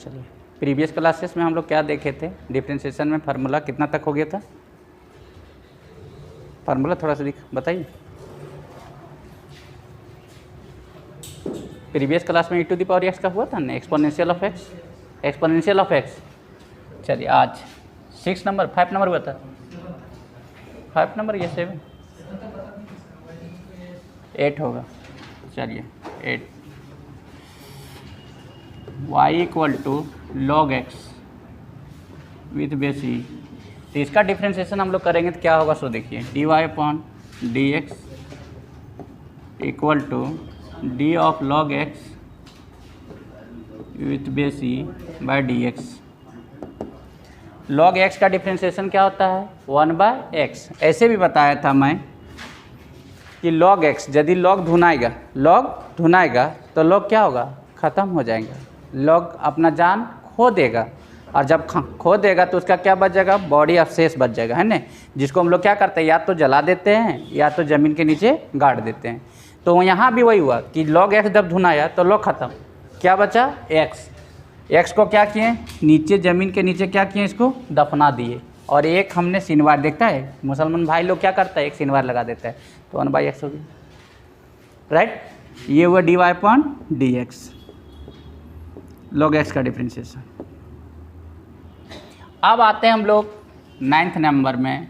चलिए, previous classes में हम लोग क्या देखे थे, डिफरेंशिएशन में फार्मूला कितना तक हो गया था, फार्मूला थोड़ा सा बताइए। प्रीवियस क्लास में e⁻x का हुआ था ना, exponential of x, exponential of x. चलिए आज 6 नंबर 5 नंबर हुआ था, 5 नंबर या 7 8 होगा। चलिए 8 y equal to log x with base e. तो इसका डिफ्रेंशिएशन हम लोग करेंगे तो क्या होगा, सो देखिए dy/dx equal to d of log x with base e by dx। log x का डिफ्रेंशिएशन क्या होता है, 1/x। ऐसे भी बताया था मैं कि log x यदि log धुनाएगा तो log क्या होगा, ख़त्म हो जाएगा, log अपना जान खो देगा, और जब खो देगा तो उसका क्या बच जाएगा, बॉडी अवशेष बच जाएगा, है ना, जिसको हम लोग क्या करते हैं, या तो जला देते हैं या तो ज़मीन के नीचे गाड़ देते हैं। तो यहाँ भी वही हुआ कि log x जब धुनाया तो log ख़त्म, क्या बचा x को क्या किए, नीचे ज़मीन के नीचे क्या किए, इसको दफना दिए। और एक हमने सिनवार, देखता है मुसलमान भाई लोग क्या करता है, एक सिनवार लगा देता है, तो 1/x हो गया, राइट। ये हुआ dy/dx, log x का डिफ्रेंशिएशन। अब आते हैं हम लोग 9th नंबर में,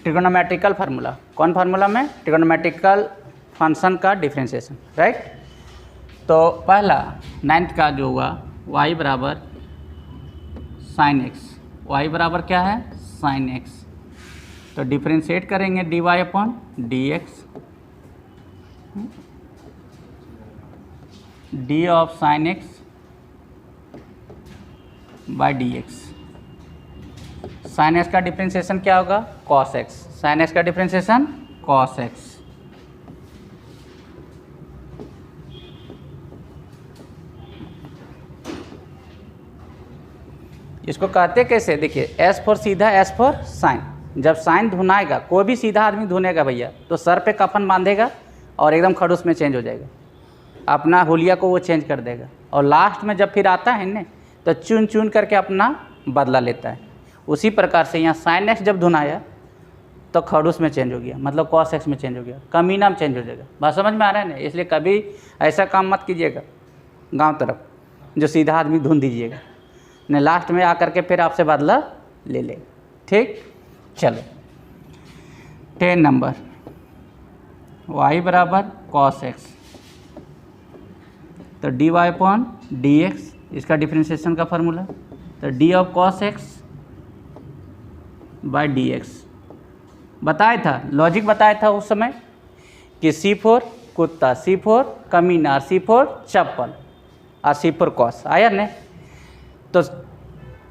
ट्रिगोनोमेट्रिकल फार्मूला। कौन फार्मूला में, ट्रिगोनोमेट्रिकल फंक्शन का डिफ्रेंशिएशन, राइट। तो पहला 9th का जो हुआ y बराबर sin x, y बराबर क्या है, sin x। तो डिफ्रेंशिएट करेंगे dy/dx, d of sin x by dx। sin x का डिफ्रेंशिएशन क्या होगा, cos x, sin x का डिफ्रेंशिएशन cos x। इसको कहते कैसे, देखिए S फॉर सीधा, S फॉर साइन। जब साइन धुनाएगा, कोई भी सीधा आदमी धुनेगा भैया, तो सर पे कफन बांधेगा और एकदम खड़ूस में चेंज हो जाएगा, अपना हुलिया को वो चेंज कर देगा, और लास्ट में जब फिर आता है ना तो चुन चुन करके अपना बदला लेता है। उसी प्रकार से यहाँ sin x जब धुनाया तो खड़ूस में चेंज हो गया, मतलब cos x में चेंज हो गया, कमीना में चेंज हो जाएगा। बात समझ में आ रहा है ना। इसलिए कभी ऐसा काम मत कीजिएगा गांव तरफ, जो सीधा आदमी धुन दीजिएगा, ने लास्ट में आकर के फिर आपसे बदला ले ले, ठीक। चलो 10 नंबर, y बराबर cos x, तो dy/dx इसका डिफ्रेंशिएशन का फार्मूला, तो d of cos x by dx। बताया था, लॉजिक बताया था उस समय कि C फॉर कुत्ता, C फॉर कमीना, C फॉर चप्पल, और C फॉर कॉस, आया ने। तो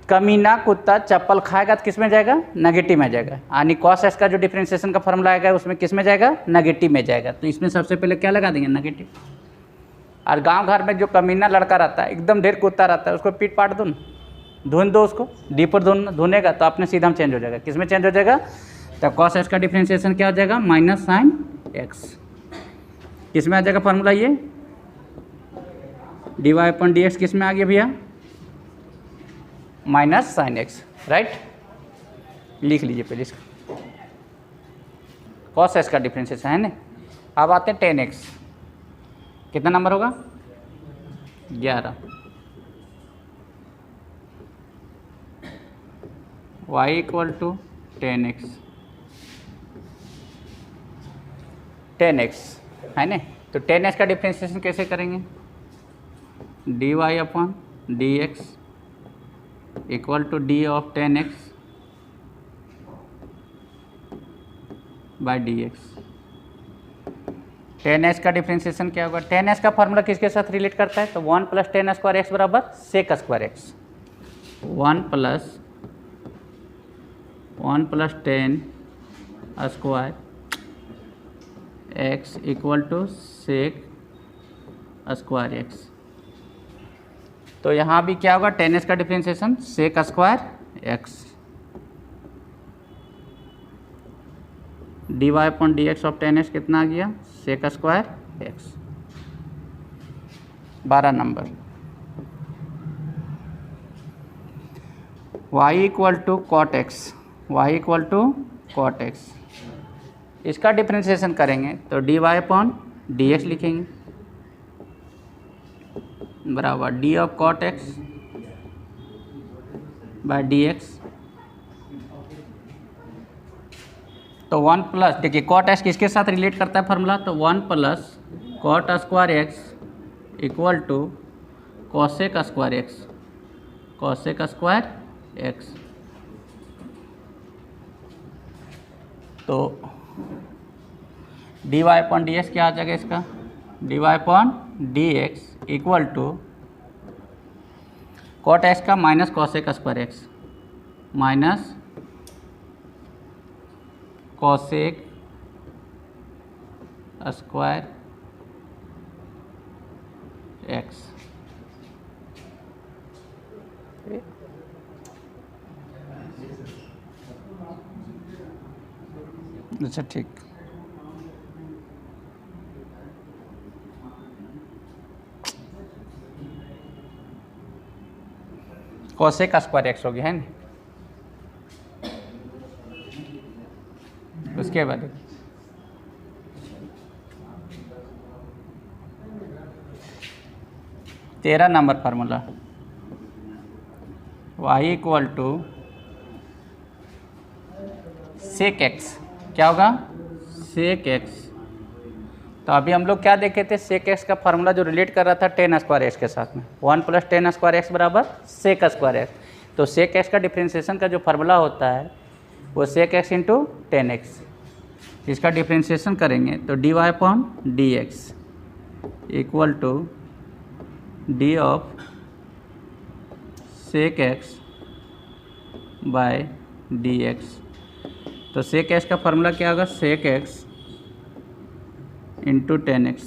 कमीना कुत्ता चप्पल खाएगा तो किस में जाएगा, नेगेटिव में जाएगा, यानी cos x का जो डिफ्रेंशिएशन का फार्मूला आएगा उसमें किस में जाएगा, नेगेटिव में जाएगा। तो इसमें सबसे पहले क्या लगा देंगे, नेगेटिव। और गांव घर में जो कमीना लड़का रहता है, एकदम ढेर कुत्ता रहता है, उसको पीट पाट दो, धुन दो उसको, डी पर धुनेगा तो अपने सीधा में चेंज हो जाएगा, किस में चेंज हो जाएगा, तो cos x का डिफ्रेंशिएशन क्या हो जाएगा, -sin x। किस में आ जाएगा फार्मूला, ये dy/dx किस में आ गया भैया, -sin x, राइट। लिख लीजिए पहले इसका, cos x का डिफ्रेंशिएशन है ना। अब आते हैं 10x, कितना नंबर होगा, 11। y equal to 10x, 10x है ना। तो 10x का डिफ्रेंशिएशन कैसे करेंगे, dy/dx equal to d of 10x by dx। 10x का डिफ्रेंशिएशन क्या होगा, 10x का फार्मूला किसके साथ रिलेट करता है, तो 1 + 10² x बराबर sec² x, 1 + 10² x equal to sec² x। तो यहाँ भी क्या होगा, 10x का differentiation sec² x, dy/dx of 10x कितना आ गया, sec² x। 12 number, y equal to cot x, y equal to cot x, इसका डिफ्रेंशिएशन करेंगे तो d y upon D x लिखेंगे बराबर d of cot x by D x. तो 1 plus, देखिए कॉट एक्स किसके साथ रिलेट करता है फार्मूला, तो 1 plus cot square x equal to cosec square x, cosec square x. तो d y upon D x क्या आ जाएगा इसका, d y upon D x equal to cot x का minus cosec square x minus cosec square x. अच्छा ठीक, cosec square x हो गया है ना। उसके बाद 13 number formula, y equal to sec x, क्या होगा सेक एक्स। तो अभी हम लोग क्या देखे थे, सेक एक्स का फार्मूला जो रिलेट कर रहा था टेन स्क्वायर एक्स के साथ में, 1 प्लस टेन स्क्वायर एक्स बराबर सेक स्क्वायर एक्स। तो सेक एक्स का डिफ्रेंशिएशन का जो फार्मूला होता है वो sec x into tan x, इसका डिफ्रेंशिएशन करेंगे तो d y upon D x equal to d of sec x by D x. तो सेक एक्स का फार्मूला क्या होगा, sec x into tan x,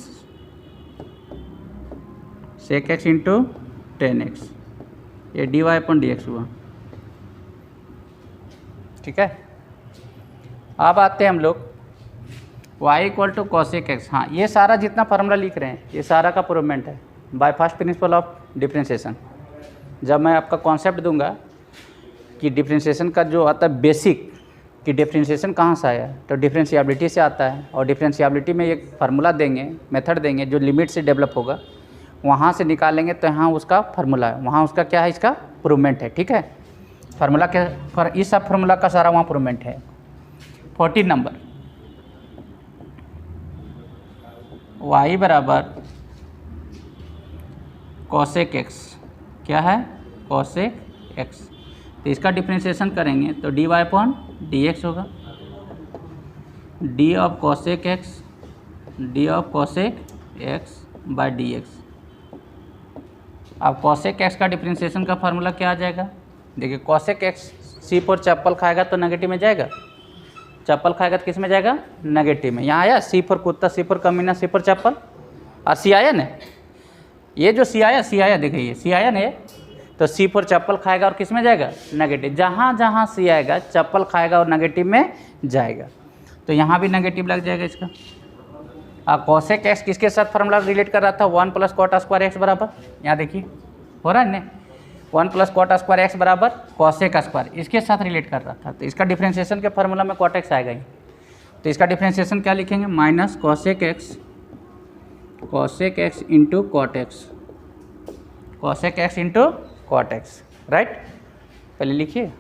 sec x into tan x, ये d y upon D x हुआ। ठीक है, अब आते हैं हम लोग y equal to cosec x. हाँ, ये सारा जितना फार्मूला लिख रहे हैं ये सारा का प्रूवमेंट है by first principle of differentiation. जब मैं आपका कॉन्सेप्ट दूंगा कि डिफ्रेंशिएशन का जो आता है बेसिक कि डिफ्रेंशिएशन कहाँ से आया, तो डिफ्रेंशिएबिलिटी से आता है, और डिफ्रेंशिएबिलिटी में एक फार्मूला देंगे, मेथड देंगे जो लिमिट से डेवलप होगा, वहाँ से निकालेंगे तो यहाँ उसका फार्मूला है, वहाँ उसका क्या है, इसका प्रूवमेंट है। ठीक है, फार्मूला के इस सब फार्मूला का सारा वहाँ प्रूवमेंट है। 14 नंबर, y बराबर कॉसेक एक्स, क्या है कॉसेक एक्स। तो इसका डिफ्रेंशिएशन करेंगे तो d y upon D x होगा, d of cosec x, D of cosec x by D x. अब कॉसेक एक्स का डिफ्रेंशिएशन का फार्मूला क्या आ जाएगा, देखिए कॉसेक एक्स सी पर चप्पल खाएगा तो नेगेटिव में जाएगा, चप्पल खाएगा तो किस में जाएगा, नेगेटिव में। यहाँ आया सी पर कुत्ता, सी पर कमीना, सी पर चप्पल, और सी आया ना, ये जो सी आया देखिए सी आया ना, तो सी पर चप्पल खाएगा और किस में जाएगा, नेगेटिव। जहाँ जहाँ सी आएगा चप्पल खाएगा और नेगेटिव में जाएगा, तो यहाँ भी नेगेटिव लग जाएगा इसका। अब कॉसेक एक्स किसके साथ फार्मूला रिलेट कर रहा था, 1 प्लस कॉट स्क्वायर एक्स बराबर, यहाँ देखिए हो रहा है ना, 1 प्लस कॉट स्क्वायर एक्स बराबर कॉसेक स्क्वायर, इसके साथ रिलेट कर रहा था। तो इसका डिफ्रेंशिएशन के फार्मूला में कॉट एक्स आएगा ही, तो इसका डिफ्रेंशिएशन क्या लिखेंगे, minus cosec x into cot x, cosec x into cot x, right. पहले लिखिए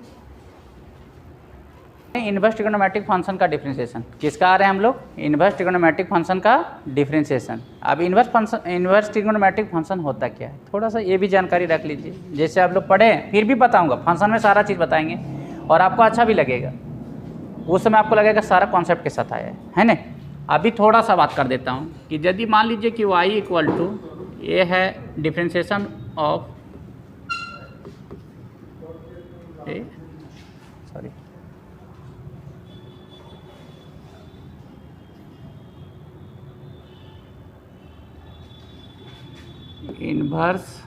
इन्वर्स ट्रिग्नोमेट्रिक फंक्शन का डिफरेंशिएशन, किसका आ रहे हैं हम लोग, इन्वर्स ट्रिग्नोमेट्रिक फंक्शन का डिफरेंशिएशन। अब इन्वर्स ट्रिग्नोमेट्रिक फंक्शन होता क्या है, थोड़ा सा ये भी जानकारी रख लीजिए, जैसे आप लोग पढ़े फिर भी बताऊंगा, फंक्शन में सारा चीज़ बताएंगे और आपको अच्छा भी लगेगा, उस समय आपको लगेगा सारा कॉन्सेप्ट के साथ आया है ना। अभी थोड़ा सा बात कर देता हूँ कि यदि मान लीजिए कि y इक्वल टू ये है differentiation of sorry inverse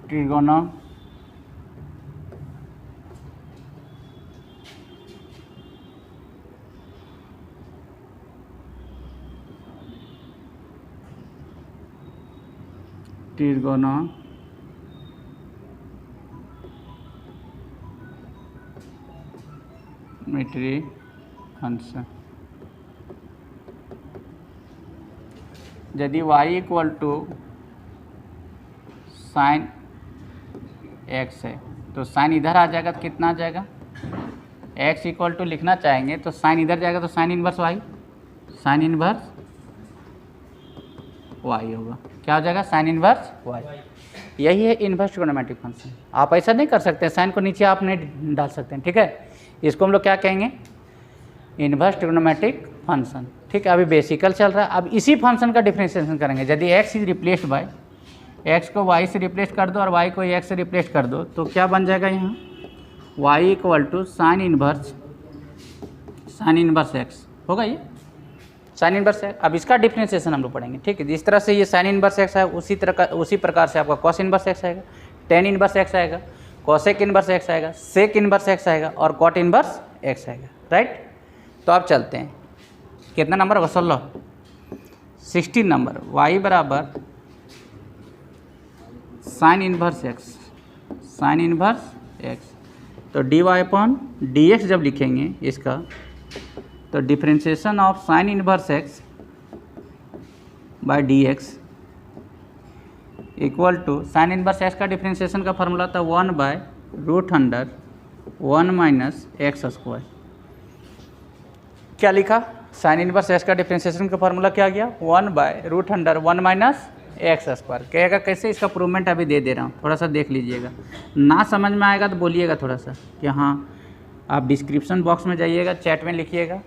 trigono trigonometry function यदि y equal to sine x है तो साइन इधर आ जाएगा तो कितना आ जाएगा, x इक्वल टू लिखना चाहेंगे तो साइन इधर जाएगा तो sine inverse y, sine inverse y होगा। क्या हो जाएगा, साइन इनवर्स y। यही है इनवर्स ट्रिगोनोमेट्रिक फंक्शन। आप ऐसा नहीं कर सकते, साइन को नीचे आप नहीं डाल सकते हैं, ठीक है। इसको हम लोग क्या कहेंगे, इनवर्स ट्रिगोनोमेट्रिक फंक्शन, ठीक है। अभी बेसिकल चल रहा है। अब इसी फंक्शन का डिफरेंशिएशन करेंगे। यदि x is replaced by, x को y से रिप्लेस कर दो और y को x से रिप्लेस कर दो तो क्या बन जाएगा यहाँ, y equal to sine inverse x होगा। ये साइन इनवर्स है। अब इसका डिफरेंशिएशन हम लोग पढ़ेंगे, ठीक है। जिस तरह से ये साइन इनवर्स x है उसी प्रकार से आपका कॉस इनवर्स x आएगा, टेन इनवर्स x आएगा, कॉसेक इनवर्स x आएगा, सेक इनवर्स x आएगा और कॉट इनवर्स x आएगा, राइट। तो आप चलते हैं, कितना नंबर होगा, 16 नंबर। y बराबर साइन इनवर्स x, तो dy अपॉन dx जब लिखेंगे इसका तो differentiation of sine inverse x by dx equal to sine inverse x का डिफरेंशिएशन का फार्मूला था 1/√1 माइनस एक्स स्क्वायर। क्या लिखा, साइन इनवर्स x का डिफरेंशिएशन का फार्मूला क्या गया, 1/√1 माइनस एक्स स्क्वायर। कहेगा कैसे, इसका प्रूवमेंट अभी दे रहा हूँ, थोड़ा सा देख लीजिएगा। ना समझ में आएगा तो बोलिएगा थोड़ा सा कि हाँ, आप डिस्क्रिप्शन बॉक्स में जाइएगा, चैट में लिखिएगा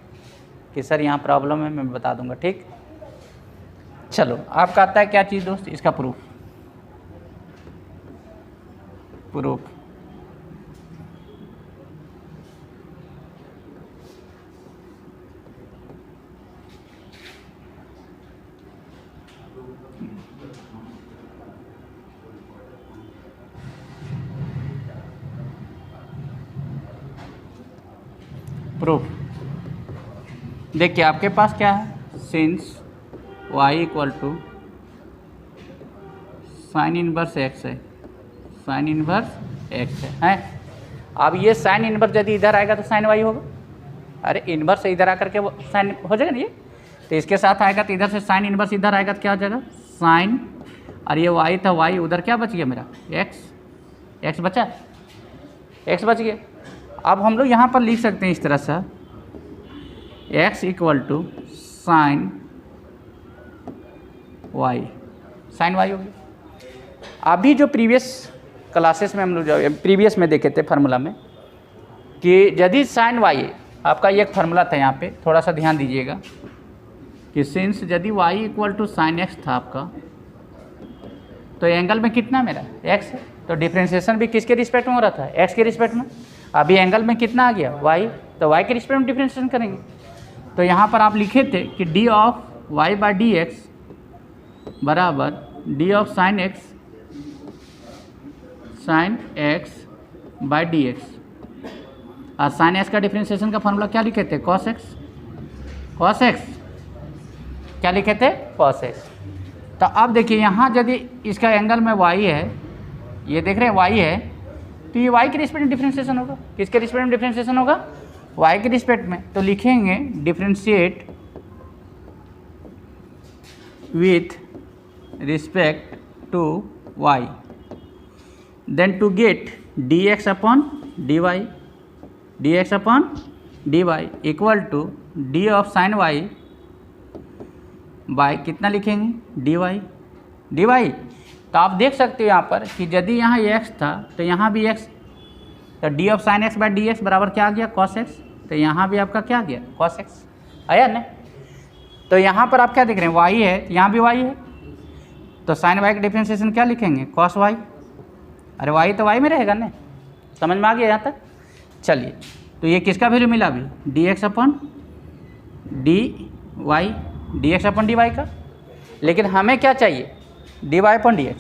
कि सर यहाँ प्रॉब्लम है, मैं बता दूंगा, ठीक। चलो, आपका आता है क्या चीज़ दोस्त, इसका प्रूफ। प्रूफ देखिए, आपके पास क्या है, since y equal to sine inverse x है, साइन इनवर्स x है। अब ये साइन इनवर्स यदि इधर आएगा तो साइन y होगा। अरे इनवर्स से इधर आकर के वो साइन हो जाएगा ना, ये तो इसके साथ आएगा तो इधर से साइन इनवर्स इधर आएगा तो क्या हो जाएगा, साइन, और ये y था, y उधर क्या बच गया मेरा, x बचा, x बच गया। अब हम लोग यहाँ पर लिख सकते हैं इस तरह से, x equal to sine y, sine y होगी। अभी जो प्रीवियस क्लासेस में हम लोग प्रीवियस में देखे थे फार्मूला में कि यदि साइन y, आपका ये एक फार्मूला था, यहाँ पे थोड़ा सा ध्यान दीजिएगा कि सिंस यदि y equal to sine x था आपका, तो एंगल में कितना मेरा x है, तो डिफरेंशिएशन भी किसके रिस्पेक्ट में हो रहा था, x के रिस्पेक्ट में। अभी एंगल में कितना आ गया, y, तो y के रिस्पेक्ट में डिफरेंशिएशन करेंगे। तो यहाँ पर आप लिखे थे कि d of y by D x बराबर d of sign x by D x, और साइन x का डिफरेंशिएशन का फार्मूला क्या लिखे थे, कॉस x, क्या लिखे थे, कॉस x। तो अब देखिए यहाँ यदि इसका एंगल में y है, ये देख रहे हैं y है, तो ये y के रिस्पेक्ट में डिफरेंशिएशन होगा। किसके रिस्पेक्ट में डिफरेंशिएशन होगा, y के रिस्पेक्ट में। तो लिखेंगे differentiate with respect to y, then to get dx upon dy equal to d of sine y by कितना लिखेंगे, dy। तो आप देख सकते हो यहाँ पर कि यदि यहाँ x था तो यहाँ भी x, तो d of sign x by D x बराबर क्या आ गया, cos x। तो यहाँ भी आपका क्या आ गया, cos x आया ना। तो यहाँ पर आप क्या देख रहे हैं, y है, यहाँ भी y है, तो साइन y का डिफरेंशिएशन क्या लिखेंगे, cos y। अरे y तो y में रहेगा ना, समझ में आ गया यहाँ तक। चलिए, तो ये किसका वैल्यू मिला अभी, dx अपॉन dy का। लेकिन हमें क्या चाहिए, dy अपॉन dx,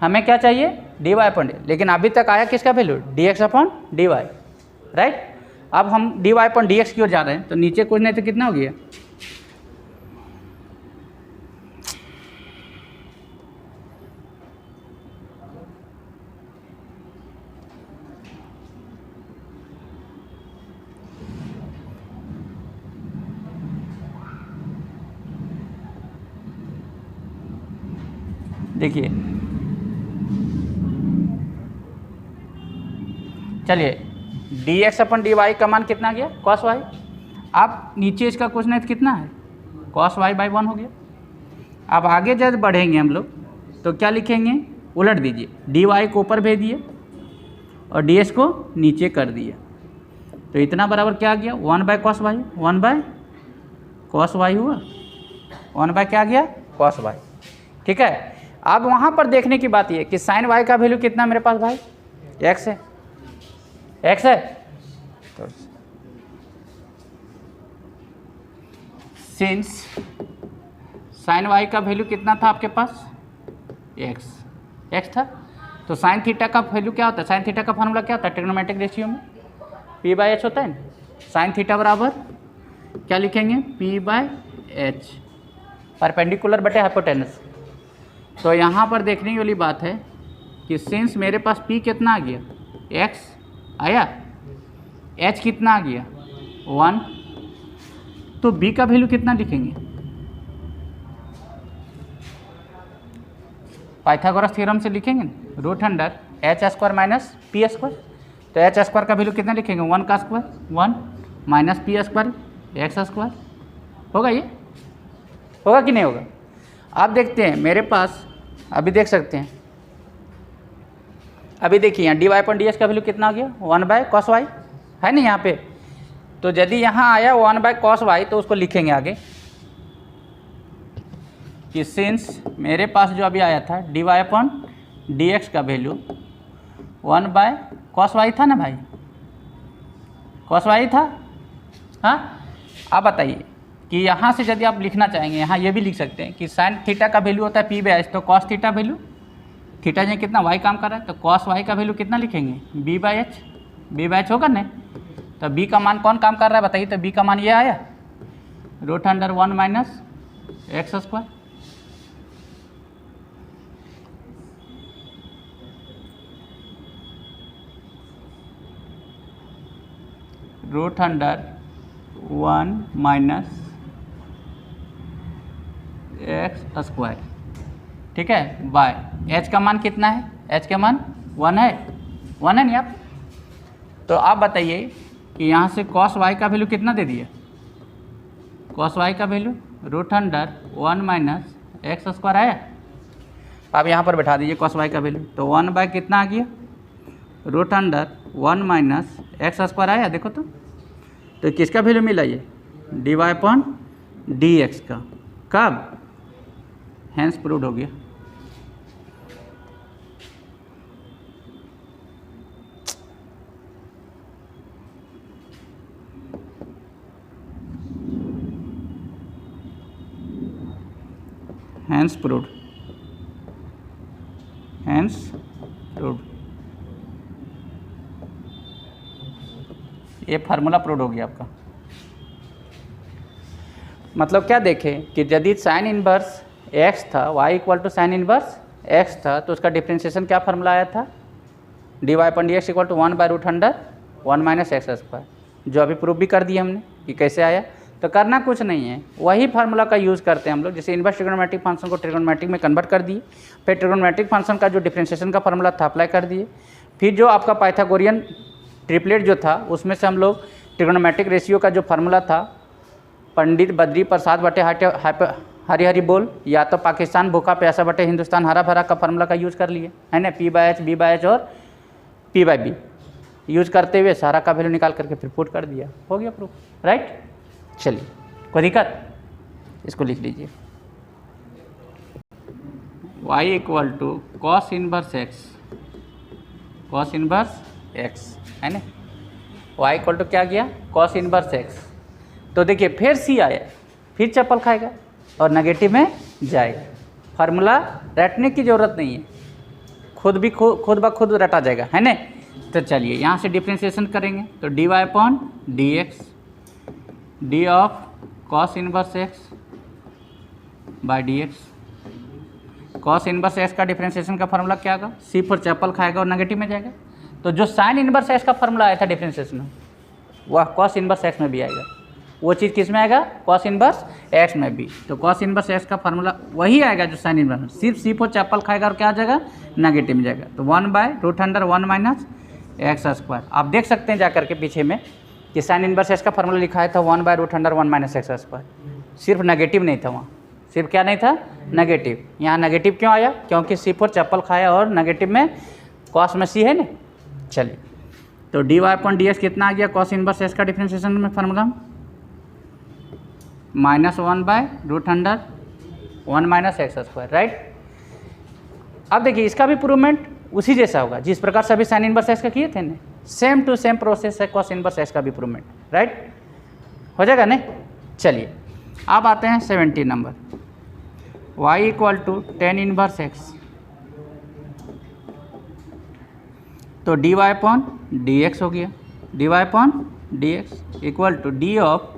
हमें क्या चाहिए, dy अपॉन डी, लेकिन अभी तक आया किसका value, dx upon dy, right. अब हम dy अपॉन dx की ओर जा रहे हैं, तो नीचे कुछ नहीं तो कितना हो गया, देखिए चलिए dx अपन dy का मान कितना गया, cos y। अब नीचे इसका कुछ नहीं तो कितना है, cos y बाई 1 हो गया। अब आगे जब बढ़ेंगे हम लोग तो क्या लिखेंगे, उलट दीजिए, dy को ऊपर भेज दिए और ds को नीचे कर दिए, तो इतना बराबर क्या आ गया, 1 by cos y, 1 by cos y हुआ, 1 बाय क्या गया, cos y। ठीक है, अब वहाँ पर देखने की बात ये कि साइन y का वैल्यू कितना मेरे पास भाई, x है, x है, तो सिंस साइन y का वैल्यू कितना था आपके पास, x था, तो साइन थीटा का वैल्यू क्या होता है, साइन थीटा का फॉर्मूला क्या होता है ट्रिग्नोमेट्रिक रेशियो में, p बाई एच होता है ना, साइन थीटा बराबर क्या लिखेंगे, p बाई एच, परपेंडिकुलर बटे हाइपोटेनस। तो यहाँ पर देखने वाली बात है कि सिंस मेरे पास p कितना आ गया, x आया, h कितना आ गया 1, तो b का वैल्यू कितना लिखेंगे, पाइथागोरस थ्योरम से लिखेंगे ना, root under h square minus p square, तो एच स्क्वायर का वैल्यू कितना लिखेंगे, 1 का square 1 minus p square x square, होगा ये, होगा कि नहीं होगा। आप देखते हैं मेरे पास, अभी देख सकते हैं, अभी देखिए यहाँ d y upon d s का वैल्यू कितना हो गया, 1 बाय कॉस वाई है ना यहाँ पे, तो यदि यहाँ आया 1 बाय कॉस वाई तो उसको लिखेंगे आगे कि सिंस मेरे पास जो अभी आया था d y upon D x का वैल्यू 1 बाय कॉस वाई था ना भाई, कॉस वाई था, हाँ। अब बताइए कि यहाँ से यदि आप लिखना चाहेंगे, यहाँ ये भी लिख सकते हैं कि साइन थीटा का वैल्यू होता है पी बाई एच, तो कॉस थीटा वैल्यू, थीटा जो कितना वाई काम कर रहा है, तो कॉस वाई का वैल्यू कितना लिखेंगे, b by h, b by h होगा ना, तो बी का मान कौन काम कर रहा है बताइए, तो बी का मान ये आया root under 1 minus x square, root under 1 minus x square, ठीक है, बाय एच का मान कितना है, एच का मान 1 है, 1 है नहीं आप, तो आप बताइए कि यहाँ से कॉस वाई का वैल्यू कितना दे दिया, कॉस वाई का value root under 1 minus x square आया, आप यहाँ पर बैठा दीजिए कॉस वाई का वैल्यू, तो 1 बाय कितना आ गया, root under 1 minus x square आया, देखो तो किसका वैल्यू मिला ये, d y upon D x का, कब, हैंस प्रूव्ड हो गया। हैंस प्रूव्ड, हैंस प्रूव्ड, ये फार्मूला प्रूव्ड हो गया आपका। मतलब क्या देखें कि यदि साइन इनवर्स x था, y equal to sine inverse x था, तो उसका डिफ्रेंशिएशन क्या फार्मूला आया था, d y upon d x equal to 1 by root under 1 minus x square, जो अभी प्रूव भी कर दिया हमने कि कैसे आया। तो करना कुछ नहीं है, वही फार्मूला का यूज़ करते हैं हम लोग, जैसे इनवर्स ट्रिग्नोमेट्रिक फंक्शन को ट्रिग्नोमेट्रिक में कन्वर्ट कर दिए, फिर ट्रिग्नोमेट्रिक फंक्शन का जो डिफ्रेंशिएशन का फार्मूला था अप्लाई कर दिए, फिर जो आपका पाइथागोरियन ट्रिपलेट जो था उसमें से हम लोग ट्रिग्नोमेट्रिक रेशियो का जो फार्मूला था, पंडित बद्री प्रसाद बटे हरी हरी बोल, या तो पाकिस्तान भूखा प्यासा बटे हिंदुस्तान हरा भरा का फार्मूला का यूज़ कर लिए, है ना, p by h, b by h और पी बाई बी यूज़ करते हुए सारा का वैल्यू निकाल करके फिर पुट कर दिया, हो गया प्रूफ, राइट। चलिए कोई दिक्कत, इसको लिख लीजिए, y equal to cos inverse x, cos inverse x है ना, y इक्वल टू क्या गया, कॉस इनवर्स एक्स। तो देखिए फिर c आया, फिर चप्पल खाएगा और नेगेटिव में जाएगा, फार्मूला रटने की ज़रूरत नहीं है, खुद ब खुद रटा जाएगा, है ना। तो चलिए यहाँ से डिफ्रेंशिएशन करेंगे तो dy upon D X, D of cos inverse x by D X. Cos inverse x का डिफ्रेंशिएशन का फार्मूला क्या होगा, सी पर चैपल खाएगा और नेगेटिव में जाएगा। तो जो साइन इनवर्स एक्स का फार्मूला आया था डिफ्रेंशिएशन में, वह कॉस इनवर्स एक्स में भी आएगा। वो चीज़ किस में आएगा, कॉस इनवर्स एक्स में भी। तो कॉस इनवर्स एक्स का फार्मूला वही आएगा जो साइन इनवर्स, सिर्फ सी पर चैपल खाएगा और क्या आ जाएगा, नेगेटिव में जाएगा। तो 1/√1 माइनस एक्स स्क्वायर। आप देख सकते हैं जाकर के पीछे में कि साइन इनवर्स एक्स का फार्मूला लिखा है था 1/√1 माइनस एक्स स्क्वायर, सिर्फ नेगेटिव नहीं था वहाँ, सिर्फ क्या नहीं था, नेगेटिव। यहाँ नेगेटिव क्यों आया, क्योंकि सी पर चैपल खाया और नेगेटिव में कॉस में सी है ना। चलिए तो dy अपॉन डी एक्स कितना आ गया, कॉस इनवर्स एक्स का डिफ्रेंशिएशन में formula -1/√1 minus x square, right. अब देखिए इसका भी प्रूवमेंट उसी जैसा होगा जिस प्रकार से अभी साइन इनवर्स एक्स का किए थे ना, सेम टू सेम प्रोसेस है कॉस इनवर्स एक्स का भी प्रूवमेंट, राइट। हो जाएगा ना। चलिए अब आते हैं 17 number, y equal to tan inverse x. तो dy अपॉन डी एक्स हो गया, dy upon D x equal to d of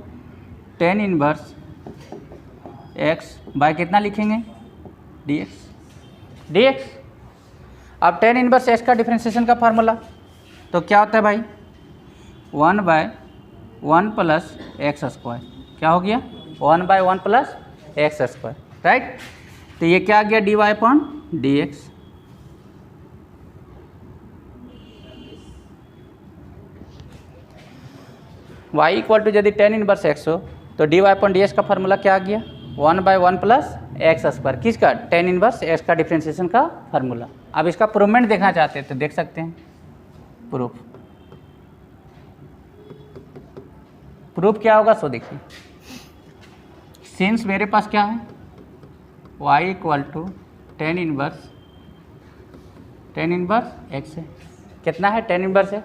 tan inverse x by कितना लिखेंगे, dx। अब टेन इनवर्स एक्स का डिफ्रेंशिएशन का फार्मूला तो क्या होता है भाई, 1/1 प्लस एक्स स्क्वायर। क्या हो गया, 1/1 प्लस एक्स स्क्वायर, राइट। तो ये क्या आ गया, dy upon D x. y equal to यदि टेन इनवर्स एक्स हो तो dy अपॉन डी एक्स का फार्मूला क्या आ गया, 1/1 प्लस एक्स स्क्वायर। किसका, टेन इनवर्स एक्स का डिफ्रेंशिएशन का फार्मूला। अब इसका प्रूवमेंट देखना चाहते हैं तो देख सकते हैं, प्रूफ क्या होगा, सो देखिए। सिंस मेरे पास क्या है, y equal to tan inverse x है। कितना है, टेन इनवर्स है।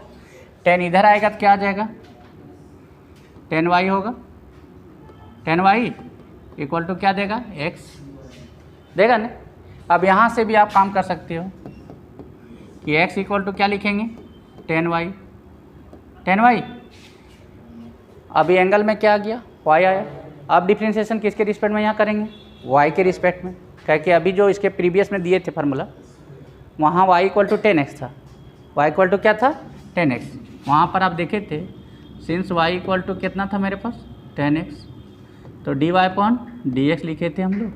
टेन इधर आएगा तो क्या आ जाएगा, 10y होगा। 10y इक्वल टू क्या देगा, x देगा ना। अब यहाँ से भी आप काम कर सकते हो कि x इक्वल टू क्या लिखेंगे, 10y। अभी एंगल में क्या आ गया, y आया। अब डिफ्रेंशिएशन किसके रिस्पेक्ट में यहाँ करेंगे, y के रिस्पेक्ट में। क्या कि अभी जो इसके प्रीवियस में दिए थे फार्मूला, वहाँ y इक्वल टू 10x था, y इक्वल टू क्या था, 10x। वहाँ पर आप देखे थे सिंस y इक्वल टू कितना था मेरे पास, 10x। तो dy अपॉन डी एक्स लिखे थे हम लोग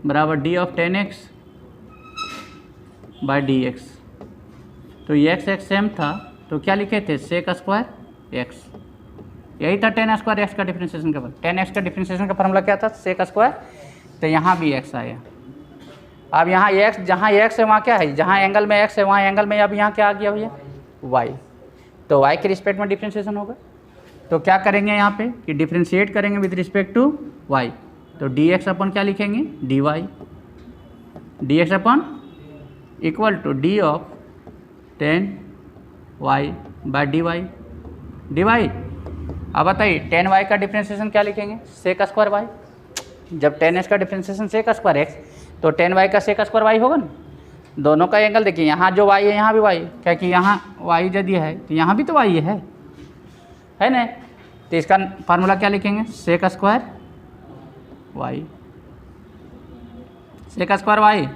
बराबर d of 10x by D x. तो ये x सेम था तो क्या लिखे थे, सेक स्क्वायर x। यही था 10 स्क्वायर एक्स का डिफ्रेंशिएशन का, 10x का डिफ्रेंशिएशन का फार्मूला क्या था, सेक स्क्वायर। तो यहाँ भी x आया। अब यहाँ x, जहाँ x है वहाँ क्या है, जहाँ एंगल में x है वहाँ एंगल में अब यहाँ क्या आ गया भैया, y। तो y के रिस्पेक्ट में डिफ्रेंशिएशन होगा। तो क्या करेंगे यहाँ पे कि डिफ्रेंशिएट करेंगे विद रिस्पेक्ट टू y। तो dx अपन क्या लिखेंगे, dy। dx upon equal to d of 10y by dy। अब बताइए 10y का डिफ्रेंशिएशन क्या लिखेंगे, सेक स्क्वायर y। जब 10x का डिफ्रेंशिएशन सेक स्क्वायर x तो 10y का सेक स्क्वायर y होगा ना। दोनों का एंगल देखिए, यहाँ जो y है यहाँ भी y, क्या कि यहाँ y यदि है तो यहाँ भी तो y है ना। तो इसका फार्मूला क्या लिखेंगे, sec square y, sec square y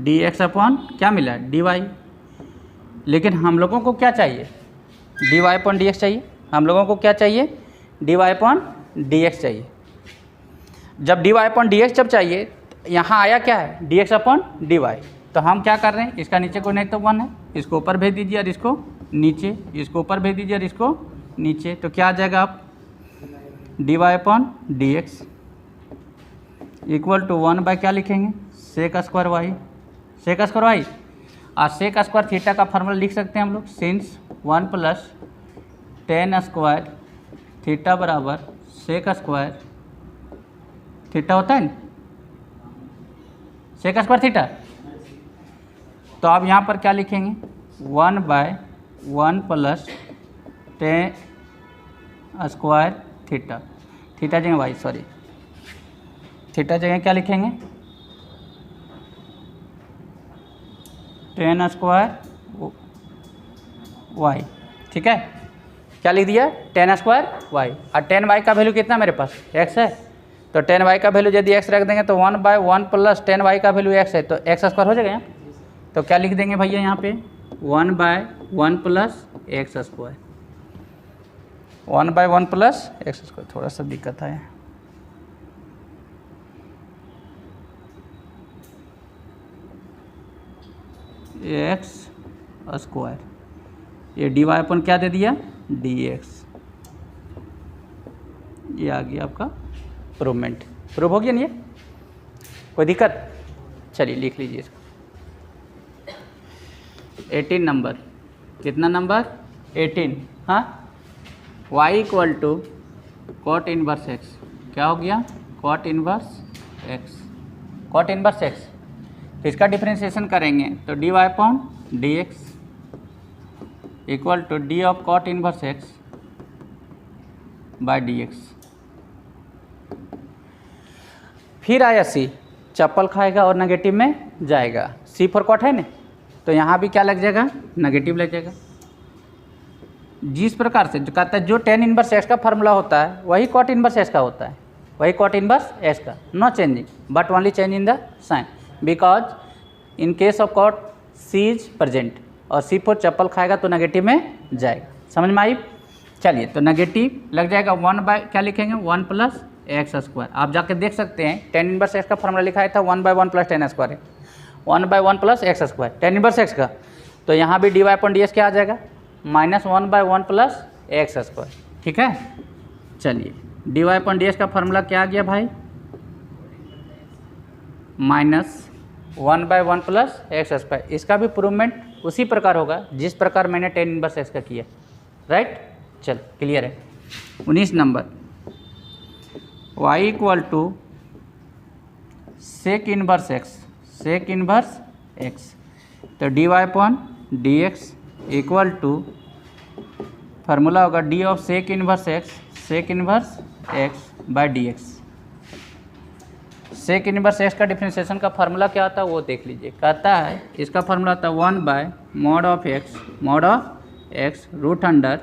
dx upon क्या मिला, dy। लेकिन हम लोगों को क्या चाहिए, dy अपॉन dx चाहिए। हम लोगों को क्या चाहिए, dy अपॉन dx चाहिए। जब dy अपॉन dx जब चाहिए, यहाँ आया क्या है, dx अपॉन dy। तो हम क्या कर रहे हैं, इसका नीचे कोई नहीं तो 1 है, इसको ऊपर भेज दीजिए और इसको नीचे, इसको ऊपर भेज दीजिए और इसको नीचे। तो क्या आ जाएगा, आप dy upon dx equal to 1 by क्या लिखेंगे, sec square y। Sec square y और सेक स्क्वायर थीटा का फार्मूला लिख सकते हैं हम लोग, सिंस 1 प्लस 10 स्क्वायर थीटा बराबर सेक स्क्वायर थीटा होता है ना, सेक स्क्वायर थीटा। तो आप यहाँ पर क्या लिखेंगे, 1/1 प्लस 10 स्क्वायर थीटा। थीटा जगह y, सॉरी थीटा जगह क्या लिखेंगे, 10 स्क्वायर वाई, ठीक है। क्या लिख दिया 10 स्क्वायर वाई, और 10 वाई का वैल्यू कितना मेरे पास x है, तो 10 वाई का वैल्यू यदि x रख देंगे तो 1/1 प्लस 10 वाई का वैल्यू x है, तो x स्क्वायर हो जाएगा यहाँ। तो क्या लिख देंगे भैया यहाँ पे 1/1 plus x square, 1/1 plus x square. थोड़ा सा दिक्कत है, x स्क्वायर, ये dy अपन क्या दे दिया dx, ये आ गया आपका प्रूवमेंट। प्रूव हो गया नहीं, ये कोई दिक्कत। चलिए लिख लीजिए इसको। 18 नंबर, कितना नंबर 18, हाँ, y equal to cot inverse x, क्या हो गया cot inverse x, cot inverse x। तो इसका डिफरेंशिएशन करेंगे तो dy upon dx equal to d of cot inverse x by dx। फिर आया c, चप्पल खाएगा और नेगेटिव में जाएगा, c फॉर कॉट है ना, तो यहाँ भी क्या लग जाएगा नेगेटिव लग जाएगा। जिस प्रकार से जो कहता है जो tan इनवर्स x का फार्मूला होता है वही कॉट इनवर्स x का होता है, वही कॉट इनवर्स x का, no changing but only change in the sign, because in case of cot c is present, और c फॉर चप्पल खाएगा तो नेगेटिव में जाएगा। समझ में आई। चलिए तो नेगेटिव लग जाएगा 1 बाय क्या लिखेंगे 1 प्लस एक्स स्क्वायर। आप जाके देख सकते हैं tan इनवर्स x का फार्मूला लिखा था 1/1 प्लस tan स्क्वायर है, 1/1 plus x square tan inverse x का। तो यहाँ भी dy अपॉन ds क्या आ जाएगा -1/1 प्लस एक्स स्क्वायर, ठीक है। चलिए dy अपॉन ds का फार्मूला क्या आ गया भाई -1/1 प्लस एक्स स्क्वायर। इसका भी प्रूवमेंट उसी प्रकार होगा जिस प्रकार मैंने tan इनवर्स x का किया, राइट। चल क्लियर है। 19 number y equal to sec inverse x, sec inverse x, तो dy upon dx equal to formula होगा d of sec inverse x, sec inverse x by dx। Sec inverse x का differentiation का formula क्या आता है वो देख लीजिए। कहता है इसका फार्मूला आता है 1 by mod of x root under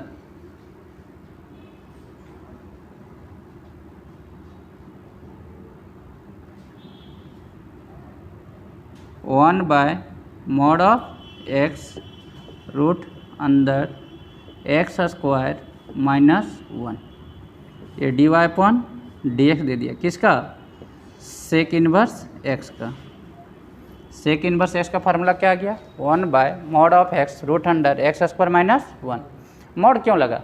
one by mod of x root under x square -1, ये dy अपॉन dx दे दिया किसका सेक इनवर्स x का। सेक इनवर्स x का फार्मूला क्या आ गया 1 by mod of x root under x square -1। Mod क्यों लगा,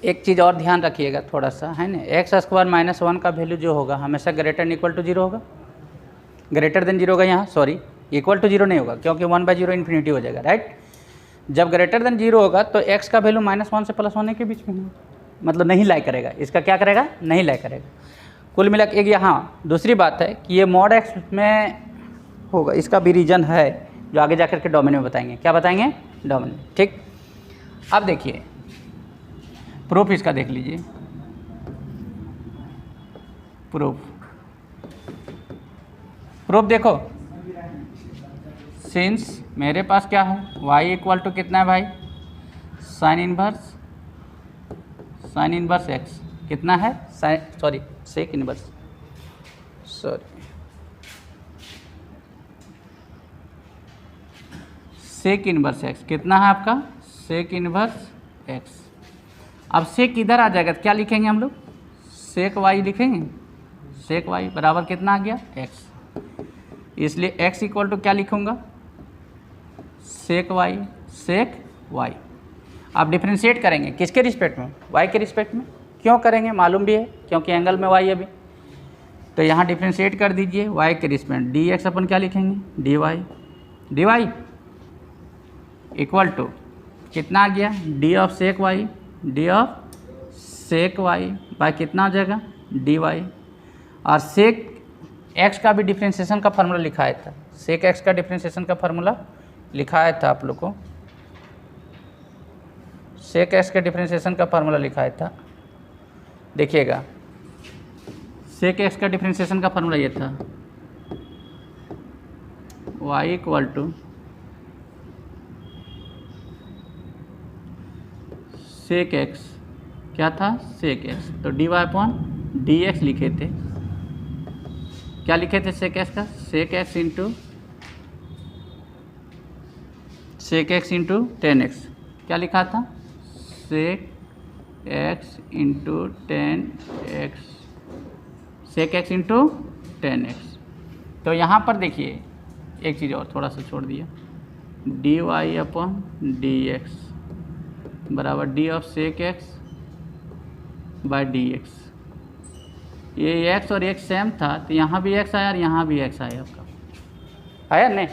एक चीज़ और ध्यान रखिएगा थोड़ा सा है ना, एक्स स्क्वायर -1 का वैल्यू जो होगा हमेशा ग्रेटर देन इक्वल टू 0 होगा, ग्रेटर देन 0 होगा यहाँ, सॉरी इक्वल टू 0 नहीं होगा क्योंकि 1/0 इन्फिनिटी हो जाएगा, राइट। जब ग्रेटर देन 0 होगा तो x का वैल्यू -1 से +1 के बीच में होगा, मतलब नहीं लाई करेगा, इसका क्या करेगा नहीं लाई करेगा। कुल मिला के एक यहाँ दूसरी बात है कि ये मॉड x में होगा, इसका भी रीजन है जो आगे जाकर के डोमेन में बताएंगे। क्या बताएंगे डोमेन, ठीक। अब देखिए प्रूफ इसका देख लीजिए, प्रूफ देखो, सिंस मेरे पास क्या है y इक्वल टू कितना है भाई साइन इनवर्स x कितना है sorry sec inverse, sorry sec inverse x कितना है आपका सेक इनवर्स x। अब सेक इधर आ जाएगा तो क्या लिखेंगे हम लोग सेक y लिखेंगे, सेक y बराबर कितना आ गया x, इसलिए x इक्वल टू क्या लिखूँगा सेक y। आप डिफ्रेंशिएट करेंगे किसके रिस्पेक्ट में y के रिस्पेक्ट में, क्यों करेंगे मालूम भी है क्योंकि एंगल में y है अभी, तो यहाँ डिफ्रेंशिएट कर दीजिए y के रिस्पेक्ट dx अपन क्या लिखेंगे dy इक्वल टू कितना आ गया d of sec y by कितना हो जाएगा dy, और सेक x का भी डिफ्रेंशिएशन का फार्मूला लिखाया था, सेक x का डिफ्रेंशिएशन का फार्मूला लिखाया था आप लोग को, सेक x के डिफ्रेंशिएशन का फार्मूला लिखाया था, देखिएगा सेक x का डिफ्रेंशिएशन का फार्मूला ये था y equal to sec x, क्या था सेक एक्स, तो dy अपॉन डी एक्स लिखे थे, क्या लिखे थे सेक एक्स का, sec x into tan x, क्या लिखा था sec x into tan x, sec x into tan x. तो यहाँ पर देखिए एक चीज़ और थोड़ा सा छोड़ दिया, d y upon D x बराबर d of sec x by D x. ये एक्स और एक्स सेम था तो यहाँ भी एक्स आया और यहाँ भी एक्स आया, आपका आया नहीं,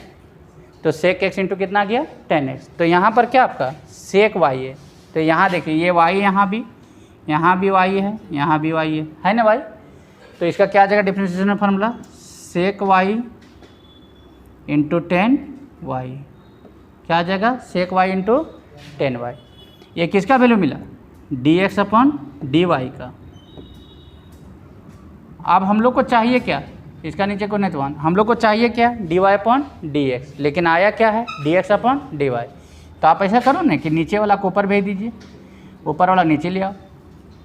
तो सेक एक्स इंटू कितना गया 10x। तो यहाँ पर क्या आपका सेक वाई है, तो यहाँ देखिए ये वाई यहाँ भी वाई है, यहाँ भी वाई है ना वाई, तो इसका क्या आ जाएगा differentiation formula, sec y into 10y, क्या आ जाएगा सेक वाई इंटू 10y। ये किसका वैल्यू मिला, dx अपॉन dy का। अब हम लोग को चाहिए क्या, इसका नीचे को नहीं तो हम लोग को चाहिए क्या dy अपॉन dx, लेकिन आया क्या है dx अपॉन dy। तो आप ऐसा करो ना कि नीचे वाला को ऊपर भेज दीजिए, ऊपर वाला नीचे ले आओ,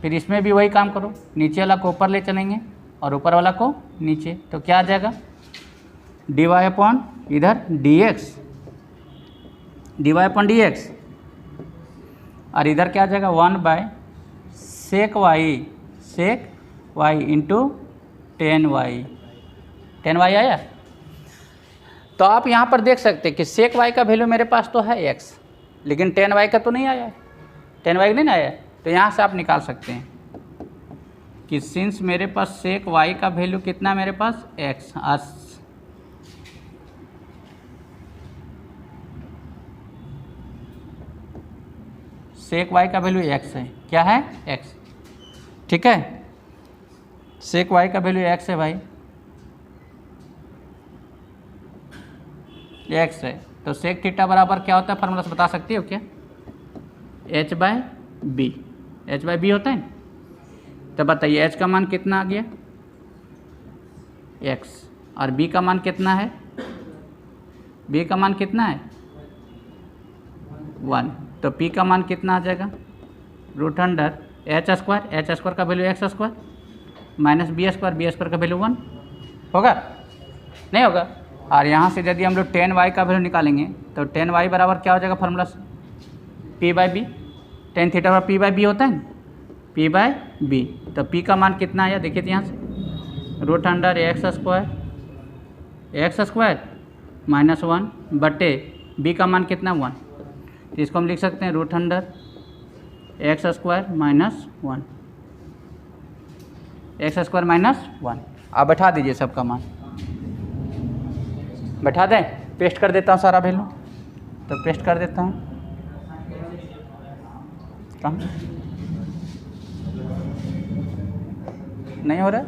फिर इसमें भी वही काम करो, नीचे वाला को ऊपर ले चलेंगे और ऊपर वाला को नीचे, तो क्या आ जाएगा dy अपॉन इधर dx, dy अपॉन dx, और इधर क्या आ जाएगा 1 by sec y into 10y आया। तो आप यहाँ पर देख सकते हैं कि सेक वाई का वैल्यू मेरे पास तो है x, लेकिन 10y का तो नहीं आया है, 10y नहीं आया है, तो यहाँ से आप निकाल सकते हैं कि सिंस मेरे पास सेक वाई का वैल्यू कितना है मेरे पास x, सेक वाई का वैल्यू x है, क्या है x, ठीक है, सेक वाई का वैल्यू x है भाई, x है, तो सेक थीटा बराबर क्या होता है फार्मूला से बता सकती हो क्या, h बाय बी होता है। तो बताइए h का मान कितना आ गया x, और b का मान कितना है, b का मान कितना है 1, तो p का मान कितना आ जाएगा रूट अंडर h स्क्वायर का value x square minus b square का वैल्यू 1 होगा, नहीं होगा। और यहाँ से यदि हम लोग 10y का वैल्यू निकालेंगे तो 10y बराबर क्या हो जाएगा फार्मूला से p by b, tan theta पर p बाई बी होता है ना, p बाई बी, तो p का मान कितना आया देखिए तो यहाँ से root under x square minus 1 बटे b का मान कितना 1, तो इसको हम लिख सकते हैं root under x square minus 1, x square minus 1। आप बैठा दीजिए सबका मान, बैठा दें, पेस्ट कर देता हूँ सारा वैल्यू, तो पेस्ट कर देता हूँ, कहाँ नहीं हो रहा,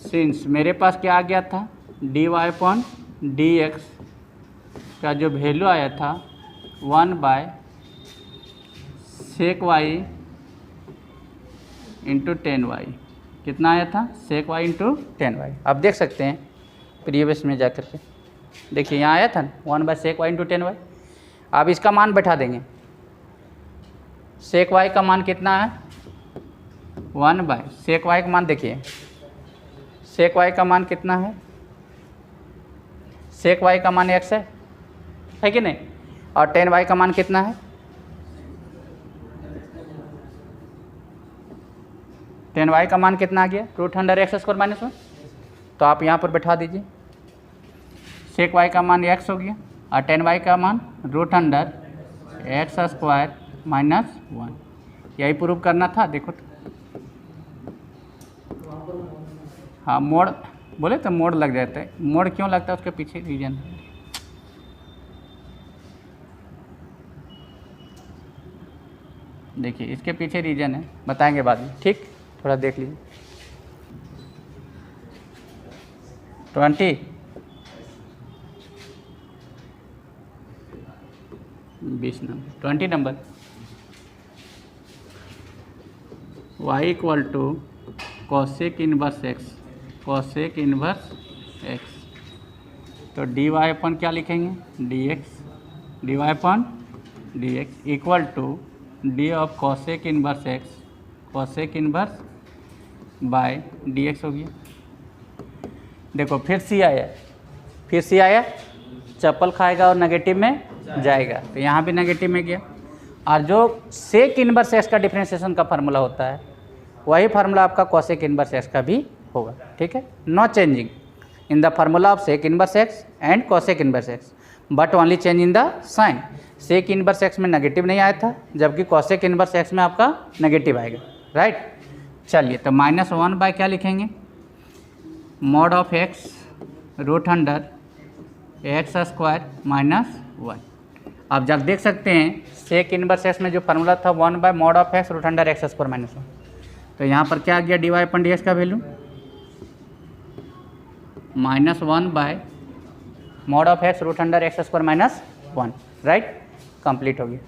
सिंस मेरे पास क्या आ गया था dy अपॉन dx का जो वैल्यू आया था 1 by sec y into 10y, कितना आया था सेक वाई इंटू 10y। आप देख सकते हैं प्रीवियस में जा कर के देखिए यहाँ आया था 1 by sec y into 10y। आप इसका मान बैठा देंगे, सेक वाई का मान कितना है 1 बाय सेक वाई का मान, देखिए सेक वाई का मान कितना है, सेक वाई का मान x है कि नहीं, और 10y का मान कितना है, 10y का मान कितना आ गया root under x square minus 1। तो आप यहाँ पर बैठा दीजिए, सेक y का मान x हो गया और 10y का मान root under x square minus 1। यही प्रूव करना था, देखो तो हाँ मोड़ बोले तो मोड़ लग जाता है, मोड़ क्यों लगता है उसके पीछे रीजन है। देखिए इसके पीछे रीजन है, बताएंगे बाद में, ठीक, थोड़ा देख लीजिए। 20 number 20 number y equal to cosec inverse x तो dy अपन क्या लिखेंगे, dy upon dx equal to d of cosec inverse x, cosec inverse by dx हो गया। देखो फिर सी आया, फिर सी आया, चप्पल खाएगा और नेगेटिव में जाएगा, तो यहाँ भी नेगेटिव में गया। और जो सेक इनवर्स एक्स का डिफरेंशिएशन का फार्मूला होता है वही फार्मूला आपका कॉसेक इनवर्स एक्स का भी होगा, ठीक है। No changing in the formula of sec inverse x and cosec inverse x, but only change in the sign. Sec inverse x में नेगेटिव नहीं आया था, जबकि कॉसेक इनवर्स एक्स में आपका नेगेटिव आएगा, राइट। चलिए तो -1 बाय क्या लिखेंगे, mod of x root under x square -1। अब जब देख सकते हैं सेक इनवर्स एक्स में जो फार्मूला था 1 by mod of x root under x square -1, तो यहाँ पर क्या आ गया, d y upon d x का value -1 by mod of x root under x square -1, right. Complete हो गया।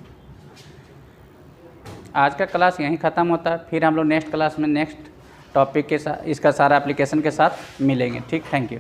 आज का क्लास यहीं ख़त्म होता है, फिर हम लोग नेक्स्ट क्लास में नेक्स्ट टॉपिक के साथ इसका सारा एप्लीकेशन के साथ मिलेंगे, ठीक। Thank you.